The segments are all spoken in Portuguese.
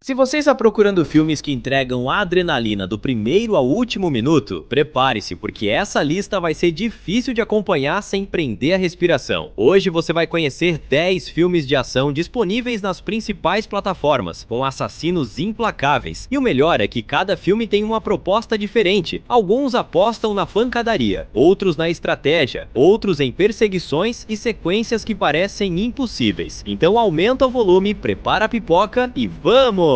Se você está procurando filmes que entregam a adrenalina do primeiro ao último minuto, prepare-se, porque essa lista vai ser difícil de acompanhar sem prender a respiração. Hoje você vai conhecer 10 filmes de ação disponíveis nas principais plataformas, com assassinos implacáveis. E o melhor é que cada filme tem uma proposta diferente. Alguns apostam na pancadaria, outros na estratégia, outros em perseguições e sequências que parecem impossíveis. Então aumenta o volume, prepara a pipoca e vamos!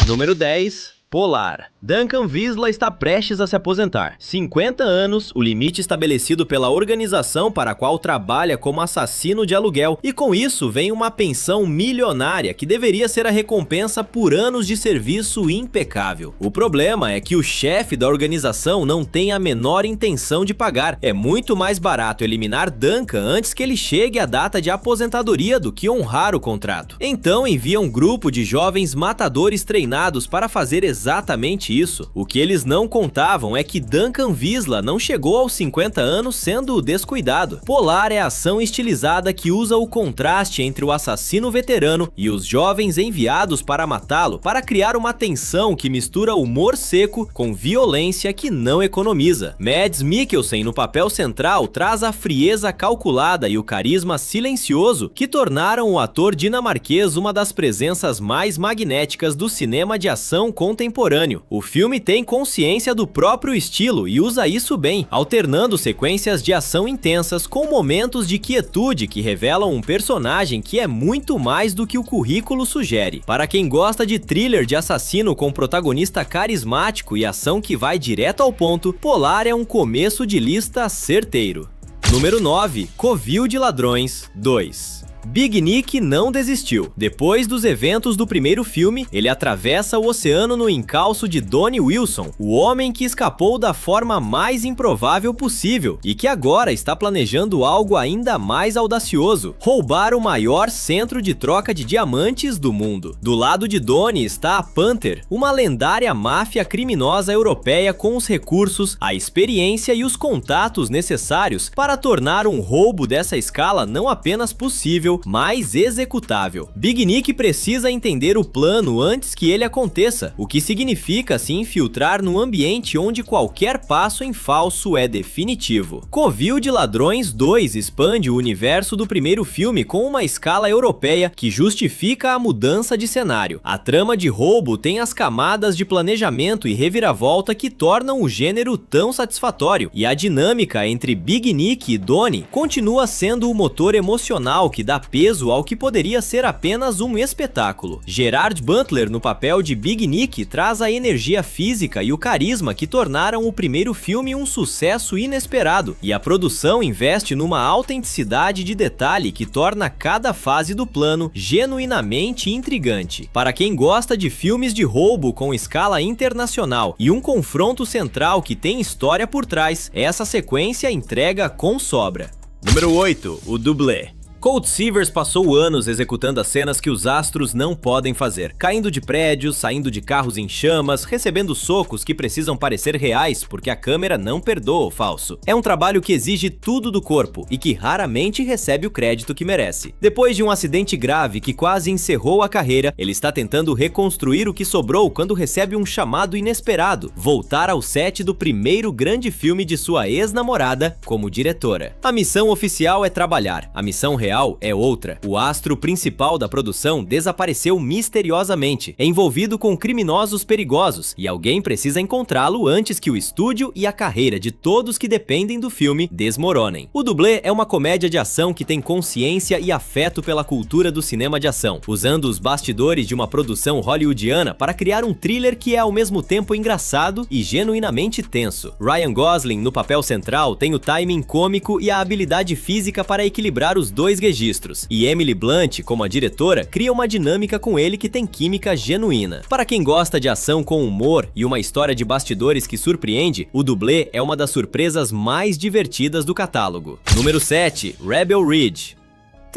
Número 10. Polar. Duncan Visla está prestes a se aposentar. 50 anos, o limite estabelecido pela organização para a qual trabalha como assassino de aluguel, e com isso vem uma pensão milionária que deveria ser a recompensa por anos de serviço impecável. O problema é que o chefe da organização não tem a menor intenção de pagar. É muito mais barato eliminar Duncan antes que ele chegue à data de aposentadoria do que honrar o contrato. Então envia um grupo de jovens matadores treinados para fazer exatamente isso. O que eles não contavam é que Duncan Visla não chegou aos 50 anos sendo descuidado. Polar é a ação estilizada que usa o contraste entre o assassino veterano e os jovens enviados para matá-lo, para criar uma tensão que mistura humor seco com violência que não economiza. Mads Mikkelsen no papel central traz a frieza calculada e o carisma silencioso que tornaram o ator dinamarquês uma das presenças mais magnéticas do cinema de ação contemporâneo. O filme tem consciência do próprio estilo e usa isso bem, alternando sequências de ação intensas com momentos de quietude que revelam um personagem que é muito mais do que o currículo sugere. Para quem gosta de thriller de assassino com protagonista carismático e ação que vai direto ao ponto, Polar é um começo de lista certeiro. Número 9. Covil de Ladrões 2. Big Nick não desistiu. Depois dos eventos do primeiro filme, ele atravessa o oceano no encalço de Donnie Wilson, o homem que escapou da forma mais improvável possível e que agora está planejando algo ainda mais audacioso: roubar o maior centro de troca de diamantes do mundo. Do lado de Donnie está a Panther, uma lendária máfia criminosa europeia com os recursos, a experiência e os contatos necessários para tornar um roubo dessa escala não apenas possível, mais executável. Big Nick precisa entender o plano antes que ele aconteça, o que significa se infiltrar no ambiente onde qualquer passo em falso é definitivo. Covil de Ladrões 2 expande o universo do primeiro filme com uma escala europeia que justifica a mudança de cenário. A trama de roubo tem as camadas de planejamento e reviravolta que tornam o gênero tão satisfatório, e a dinâmica entre Big Nick e Donnie continua sendo o motor emocional que dá peso ao que poderia ser apenas um espetáculo. Gerard Butler no papel de Big Nick traz a energia física e o carisma que tornaram o primeiro filme um sucesso inesperado, e a produção investe numa autenticidade de detalhe que torna cada fase do plano genuinamente intrigante. Para quem gosta de filmes de roubo com escala internacional e um confronto central que tem história por trás, essa sequência entrega com sobra. Número 8. O dublê. Colt Seavers passou anos executando as cenas que os astros não podem fazer, caindo de prédios, saindo de carros em chamas, recebendo socos que precisam parecer reais porque a câmera não perdoa o falso. É um trabalho que exige tudo do corpo e que raramente recebe o crédito que merece. Depois de um acidente grave que quase encerrou a carreira, ele está tentando reconstruir o que sobrou quando recebe um chamado inesperado: voltar ao set do primeiro grande filme de sua ex-namorada como diretora. A missão oficial é trabalhar, a missão real é outra. O astro principal da produção desapareceu misteriosamente, envolvido com criminosos perigosos, e alguém precisa encontrá-lo antes que o estúdio e a carreira de todos que dependem do filme desmoronem. O Dublê é uma comédia de ação que tem consciência e afeto pela cultura do cinema de ação, usando os bastidores de uma produção hollywoodiana para criar um thriller que é ao mesmo tempo engraçado e genuinamente tenso. Ryan Gosling no papel central tem o timing cômico e a habilidade física para equilibrar os dois registros, e Emily Blunt, como a diretora, cria uma dinâmica com ele que tem química genuína. Para quem gosta de ação com humor e uma história de bastidores que surpreende, o Dublê é uma das surpresas mais divertidas do catálogo. Número 7. Rebel Ridge.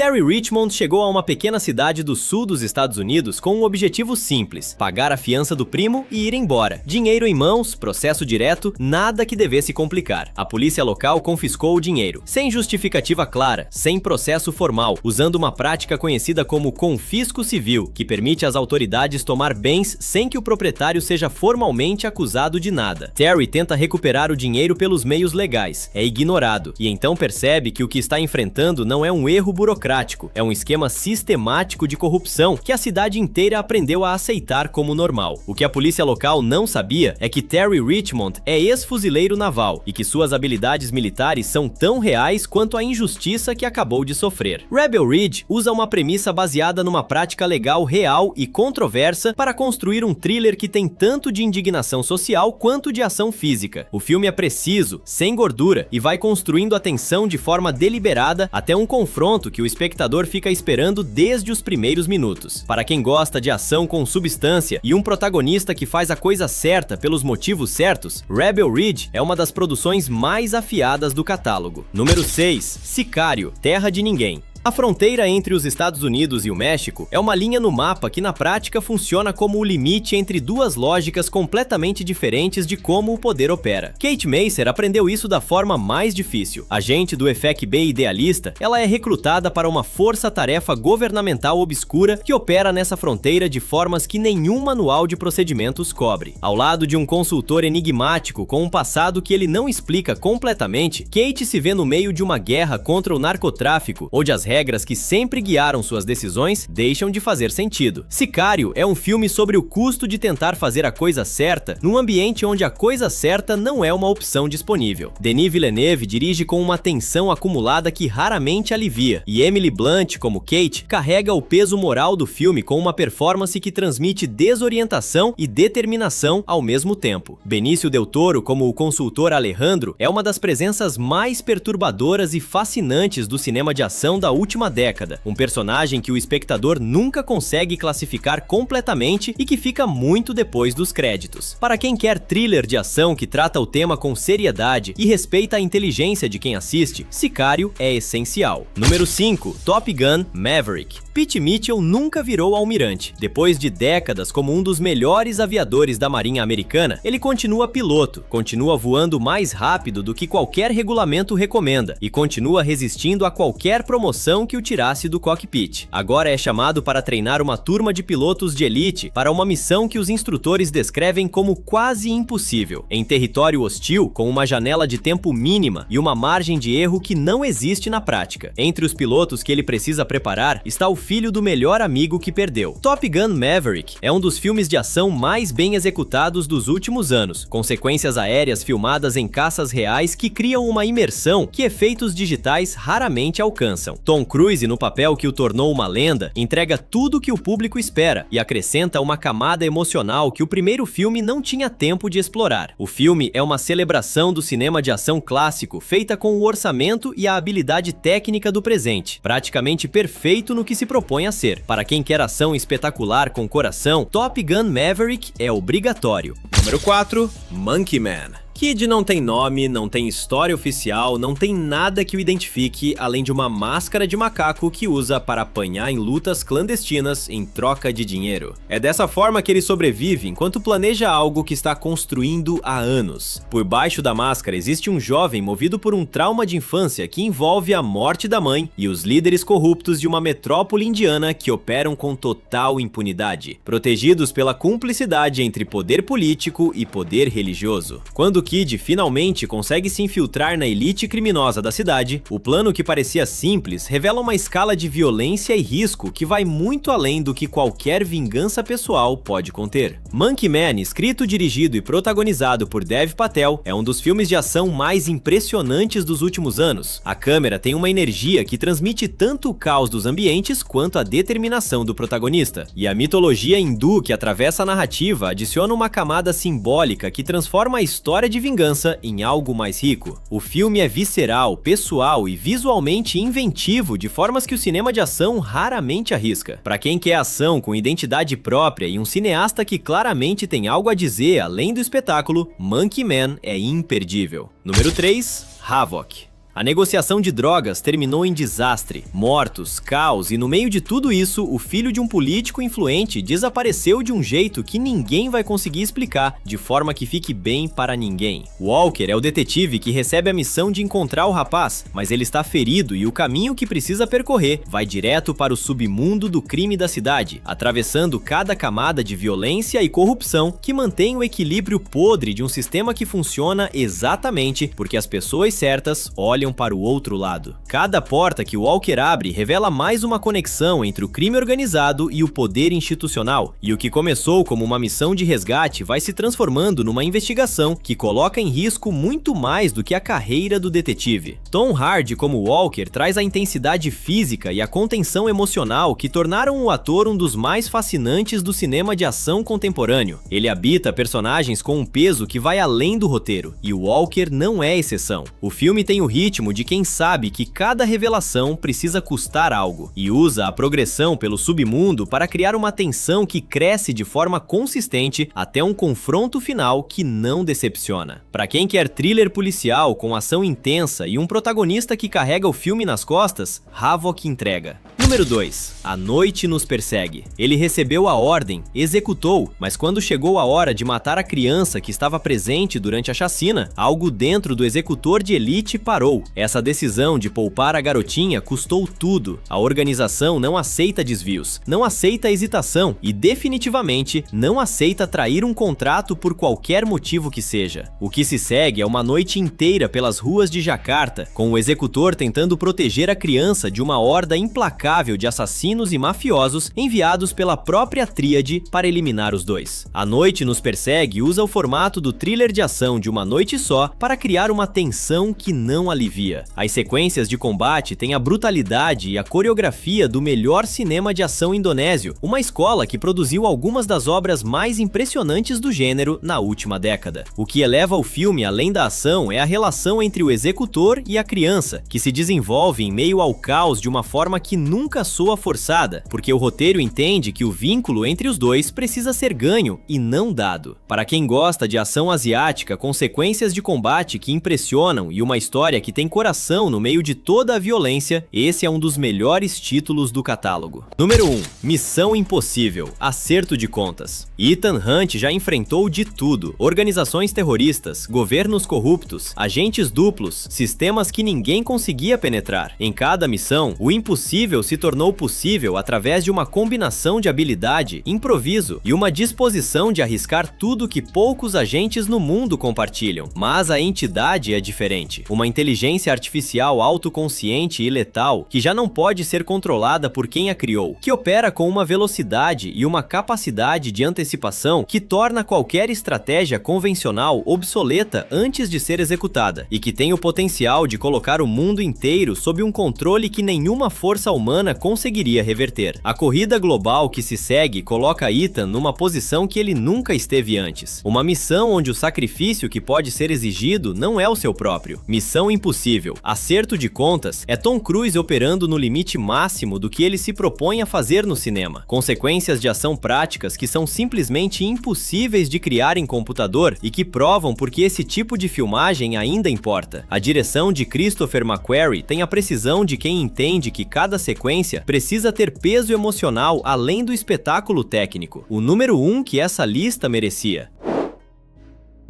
Terry Richmond chegou a uma pequena cidade do sul dos Estados Unidos com um objetivo simples: pagar a fiança do primo e ir embora. Dinheiro em mãos, processo direto, nada que devesse complicar. A polícia local confiscou o dinheiro, sem justificativa clara, sem processo formal, usando uma prática conhecida como confisco civil, que permite às autoridades tomar bens sem que o proprietário seja formalmente acusado de nada. Terry tenta recuperar o dinheiro pelos meios legais, é ignorado, e então percebe que o que está enfrentando não é um erro burocrático, é um esquema sistemático de corrupção que a cidade inteira aprendeu a aceitar como normal. O que a polícia local não sabia é que Terry Richmond é ex-fuzileiro naval e que suas habilidades militares são tão reais quanto a injustiça que acabou de sofrer. Rebel Ridge usa uma premissa baseada numa prática legal real e controversa para construir um thriller que tem tanto de indignação social quanto de ação física. O filme é preciso, sem gordura, e vai construindo a tensão de forma deliberada até um confronto que o espectador fica esperando desde os primeiros minutos. Para quem gosta de ação com substância e um protagonista que faz a coisa certa pelos motivos certos, Rebel Ridge é uma das produções mais afiadas do catálogo. Número 6. Sicário, Terra de Ninguém. A fronteira entre os Estados Unidos e o México é uma linha no mapa que na prática funciona como o limite entre duas lógicas completamente diferentes de como o poder opera. Kate Macer aprendeu isso da forma mais difícil. Agente do FBI idealista, ela é recrutada para uma força-tarefa governamental obscura que opera nessa fronteira de formas que nenhum manual de procedimentos cobre. Ao lado de um consultor enigmático com um passado que ele não explica completamente, Kate se vê no meio de uma guerra contra o narcotráfico, onde as regras que sempre guiaram suas decisões deixam de fazer sentido. Sicário é um filme sobre o custo de tentar fazer a coisa certa num ambiente onde a coisa certa não é uma opção disponível. Denis Villeneuve dirige com uma tensão acumulada que raramente alivia, e Emily Blunt, como Kate, carrega o peso moral do filme com uma performance que transmite desorientação e determinação ao mesmo tempo. Benício Del Toro, como o consultor Alejandro, é uma das presenças mais perturbadoras e fascinantes do cinema de ação da última década, um personagem que o espectador nunca consegue classificar completamente e que fica muito depois dos créditos. Para quem quer thriller de ação que trata o tema com seriedade e respeita a inteligência de quem assiste, Sicário é essencial. Número 5. Top Gun: Maverick. Pete Mitchell nunca virou almirante. Depois de décadas como um dos melhores aviadores da Marinha Americana, ele continua piloto, continua voando mais rápido do que qualquer regulamento recomenda e continua resistindo a qualquer promoção que o tirasse do cockpit. Agora é chamado para treinar uma turma de pilotos de elite para uma missão que os instrutores descrevem como quase impossível, em território hostil, com uma janela de tempo mínima e uma margem de erro que não existe na prática. Entre os pilotos que ele precisa preparar está o filho do melhor amigo que perdeu. Top Gun: Maverick é um dos filmes de ação mais bem executados dos últimos anos, com sequências aéreas filmadas em caças reais que criam uma imersão que efeitos digitais raramente alcançam. Tom Cruise, no papel que o tornou uma lenda, entrega tudo o que o público espera e acrescenta uma camada emocional que o primeiro filme não tinha tempo de explorar. O filme é uma celebração do cinema de ação clássico, feita com o orçamento e a habilidade técnica do presente, praticamente perfeito no que se propõe a ser. Para quem quer ação espetacular com coração, Top Gun: Maverick é obrigatório. Número 4. Monkey Man. Kid não tem nome, não tem história oficial, não tem nada que o identifique além de uma máscara de macaco que usa para apanhar em lutas clandestinas em troca de dinheiro. É dessa forma que ele sobrevive enquanto planeja algo que está construindo há anos. Por baixo da máscara existe um jovem movido por um trauma de infância que envolve a morte da mãe e os líderes corruptos de uma metrópole indiana que operam com total impunidade, protegidos pela cumplicidade entre poder político e poder religioso. Quando Kid finalmente consegue se infiltrar na elite criminosa da cidade, o plano que parecia simples revela uma escala de violência e risco que vai muito além do que qualquer vingança pessoal pode conter. Monkey Man, escrito, dirigido e protagonizado por Dev Patel, é um dos filmes de ação mais impressionantes dos últimos anos. A câmera tem uma energia que transmite tanto o caos dos ambientes quanto a determinação do protagonista. E a mitologia hindu que atravessa a narrativa adiciona uma camada simbólica que transforma a história de vingança em algo mais rico. O filme é visceral, pessoal e visualmente inventivo de formas que o cinema de ação raramente arrisca. Para quem quer ação com identidade própria e um cineasta que claramente tem algo a dizer além do espetáculo, Monkey Man é imperdível. Número 3. Havok. A negociação de drogas terminou em desastre, mortos, caos e no meio de tudo isso, o filho de um político influente desapareceu de um jeito que ninguém vai conseguir explicar, de forma que fique bem para ninguém. Walker é o detetive que recebe a missão de encontrar o rapaz, mas ele está ferido e o caminho que precisa percorrer vai direto para o submundo do crime da cidade, atravessando cada camada de violência e corrupção que mantém o equilíbrio podre de um sistema que funciona exatamente porque as pessoas certas olham para o outro lado. Cada porta que Walker abre revela mais uma conexão entre o crime organizado e o poder institucional, e o que começou como uma missão de resgate vai se transformando numa investigação que coloca em risco muito mais do que a carreira do detetive. Tom Hardy como Walker traz a intensidade física e a contenção emocional que tornaram o ator um dos mais fascinantes do cinema de ação contemporâneo. Ele habita personagens com um peso que vai além do roteiro, e Walker não é exceção. O filme tem o ritmo de quem sabe que cada revelação precisa custar algo, e usa a progressão pelo submundo para criar uma tensão que cresce de forma consistente até um confronto final que não decepciona. Para quem quer thriller policial com ação intensa e um protagonista que carrega o filme nas costas, Havoc entrega. Número 2. A noite nos persegue. Ele recebeu a ordem, executou, mas quando chegou a hora de matar a criança que estava presente durante a chacina, algo dentro do executor de elite parou. Essa decisão de poupar a garotinha custou tudo. A organização não aceita desvios, não aceita hesitação e definitivamente não aceita trair um contrato por qualquer motivo que seja. O que se segue é uma noite inteira pelas ruas de Jakarta, com o executor tentando proteger a criança de uma horda implacável de assassinos e mafiosos enviados pela própria tríade para eliminar os dois. A Noite nos Persegue usa o formato do thriller de ação de uma noite só para criar uma tensão que não alivia. As sequências de combate têm a brutalidade e a coreografia do melhor cinema de ação indonésio, uma escola que produziu algumas das obras mais impressionantes do gênero na última década. O que eleva o filme além da ação é a relação entre o executor e a criança, que se desenvolve em meio ao caos de uma forma que nunca soa forçada, porque o roteiro entende que o vínculo entre os dois precisa ser ganho e não dado. Para quem gosta de ação asiática com sequências de combate que impressionam e uma história que tem coração no meio de toda a violência, esse é um dos melhores títulos do catálogo. Número 1. Missão Impossível. Acerto de contas. Ethan Hunt já enfrentou de tudo: organizações terroristas, governos corruptos, agentes duplos, sistemas que ninguém conseguia penetrar. Em cada missão, o impossível se tornou possível através de uma combinação de habilidade, improviso e uma disposição de arriscar tudo que poucos agentes no mundo compartilham. Mas a entidade é diferente. Uma inteligência artificial autoconsciente e letal que já não pode ser controlada por quem a criou, que opera com uma velocidade e uma capacidade de antecipação que torna qualquer estratégia convencional obsoleta antes de ser executada, e que tem o potencial de colocar o mundo inteiro sob um controle que nenhuma força humana conseguiria reverter. A corrida global que se segue coloca Ethan numa posição que ele nunca esteve antes. Uma missão onde o sacrifício que pode ser exigido não é o seu próprio. Missão Impossível. Acerto de contas é Tom Cruise operando no limite máximo do que ele se propõe a fazer no cinema. Consequências de ação práticas que são simplesmente impossíveis de criar em computador e que provam porque esse tipo de filmagem ainda importa. A direção de Christopher McQuarrie tem a precisão de quem entende que cada sequência precisa ter peso emocional além do espetáculo técnico. O número 1 que essa lista merecia.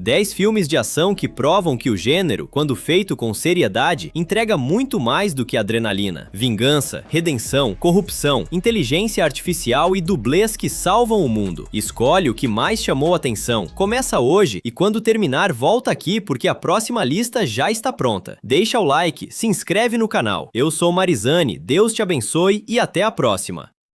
10 filmes de ação que provam que o gênero, quando feito com seriedade, entrega muito mais do que adrenalina. Vingança, redenção, corrupção, inteligência artificial e dublês que salvam o mundo. Escolhe o que mais chamou atenção. Começa hoje e quando terminar volta aqui porque a próxima lista já está pronta. Deixa o like, se inscreve no canal. Eu sou Marizani, Deus te abençoe e até a próxima.